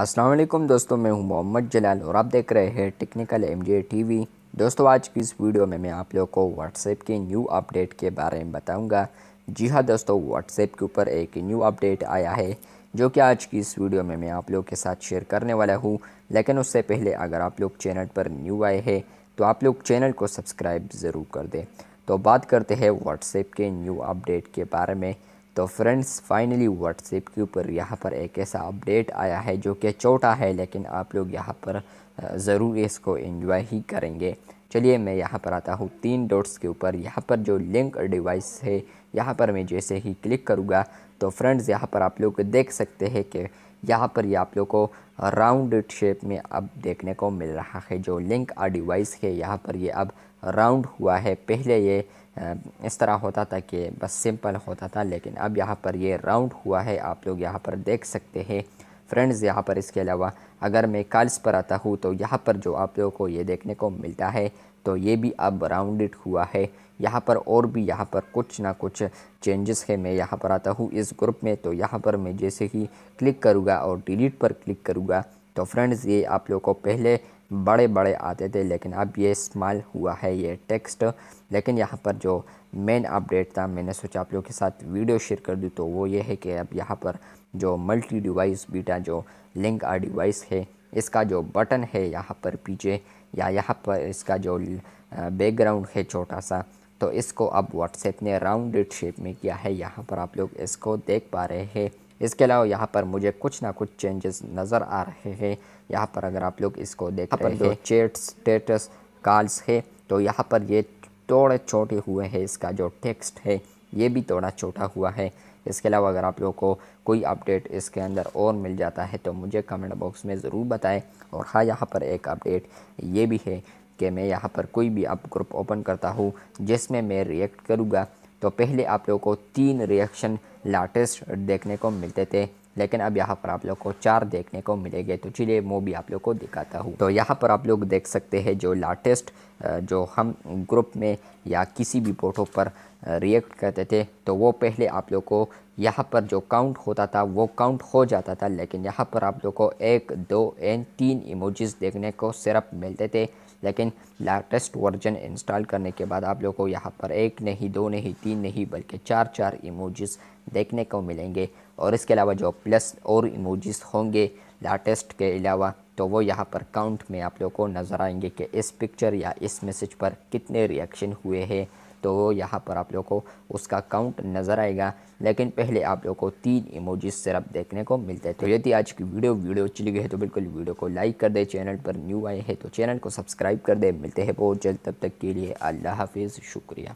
अस्सलाम वालेकुम दोस्तों, मैं हूं मोहम्मद जलाल और आप देख रहे हैं टेक्निकल एमजे टीवी। दोस्तों, आज की इस वीडियो में मैं आप लोगों को व्हाट्सएप के न्यू अपडेट के बारे में बताऊंगा। जी हां दोस्तों, व्हाट्सएप के ऊपर एक न्यू अपडेट आया है जो कि आज की इस वीडियो में मैं आप लोगों के साथ शेयर करने वाला हूं। लेकिन उससे पहले अगर आप लोग चैनल पर न्यू आए हैं तो आप लोग चैनल को सब्सक्राइब ज़रूर कर दें। तो बात करते हैं व्हाट्सएप के न्यू अपडेट के बारे में। तो फ्रेंड्स, फाइनली व्हाट्सएप के ऊपर यहाँ पर एक ऐसा अपडेट आया है जो कि छोटा है, लेकिन आप लोग यहाँ पर ज़रूर इसको एंजॉय ही करेंगे। चलिए मैं यहाँ पर आता हूँ 3 डॉट्स के ऊपर। यहाँ पर जो लिंक डिवाइस है, यहाँ पर मैं जैसे ही क्लिक करूँगा तो फ्रेंड्स यहाँ पर आप लोग देख सकते हैं कि यहाँ पर ये आप लोग को राउंड शेप में अब देखने को मिल रहा है। जो लिंक डिवाइस है यहाँ पर ये अब राउंड हुआ है। पहले ये इस तरह होता था कि बस सिंपल होता था, लेकिन अब यहाँ पर ये राउंड हुआ है। आप लोग यहाँ पर देख सकते हैं फ्रेंड्स। यहाँ पर इसके अलावा अगर मैं कॉल्स पर आता हूँ तो यहाँ पर जो आप लोगों को ये देखने को मिलता है तो ये भी अब राउंडेड हुआ है। यहाँ पर और भी यहाँ पर कुछ ना कुछ चेंजेस है। मैं यहाँ पर आता हूँ इस ग्रुप में, तो यहाँ पर मैं जैसे ही क्लिक करूँगा और डिलीट पर क्लिक करूँगा तो फ्रेंड्स ये आप लोगों को पहले बड़े बड़े आते थे, लेकिन अब ये स्मॉल हुआ है ये टेक्स्ट। लेकिन यहाँ पर जो मेन अपडेट था, मैंने सोचा आप लोगों के साथ वीडियो शेयर कर दूँ, तो वो ये है कि अब यहाँ पर जो मल्टी डिवाइस बीटा जो लिंक डिवाइस है, इसका जो बटन है यहाँ पर पीछे या यहाँ पर इसका जो बैकग्राउंड है छोटा सा, तो इसको अब व्हाट्सएप ने राउंडेड शेप में किया है। यहाँ पर आप लोग इसको देख पा रहे हैं। इसके अलावा यहाँ पर मुझे कुछ ना कुछ चेंजेस नज़र आ रहे हैं। यहाँ पर अगर आप लोग इसको देख रहे हैं, चैट स्टेटस कॉल्स है, तो यहाँ पर ये थोड़े छोटे हुए हैं। इसका जो टेक्स्ट है ये भी थोड़ा छोटा हुआ है। इसके अलावा अगर आप लोगों को कोई अपडेट इसके अंदर और मिल जाता है तो मुझे कमेंट बॉक्स में ज़रूर बताएं। और हाँ, यहाँ पर एक अपडेट ये भी है कि मैं यहाँ पर कोई भी अब ग्रुप ओपन करता हूँ जिसमें मैं रिएक्ट करूँगा तो पहले आप लोगों को 3 रिएक्शन लेटेस्ट देखने को मिलते थे, लेकिन अब यहाँ पर आप लोग को 4 देखने को मिलेंगे। तो चलिए वो भी आप लोग को दिखाता हूँ। तो यहाँ पर आप लोग देख सकते हैं जो लेटेस्ट जो हम ग्रुप में या किसी भी फोटो पर रिएक्ट करते थे तो वो पहले आप लोग को यहाँ पर जो काउंट होता था वो काउंट हो जाता था, लेकिन यहाँ पर आप लोग को 1, 2 एंड 3 इमोजीज देखने को सिर्फ मिलते थे। लेकिन लेटेस्ट वर्जन इंस्टॉल करने के बाद आप लोग को यहाँ पर 1 नहीं, 2 नहीं, 3 नहीं, बल्कि 4 इमोजीज देखने को मिलेंगे। और इसके अलावा जो प्लस और इमोजीज होंगे लेटेस्ट के अलावा, तो वो यहाँ पर काउंट में आप लोग को नज़र आएंगे कि इस पिक्चर या इस मैसेज पर कितने रिएक्शन हुए हैं। तो यहाँ पर आप लोग को उसका काउंट नज़र आएगा, लेकिन पहले आप लोग को 3 इमोजीज सिर्फ देखने को मिलते थे। तो ये थी आज की वीडियो चली गई है तो बिल्कुल वीडियो को लाइक कर दे। चैनल पर न्यू आए हैं तो चैनल को सब्सक्राइब कर दे। मिलते हैं बहुत जल्द, तब तक के लिए अल्लाह हाफिज़, शुक्रिया।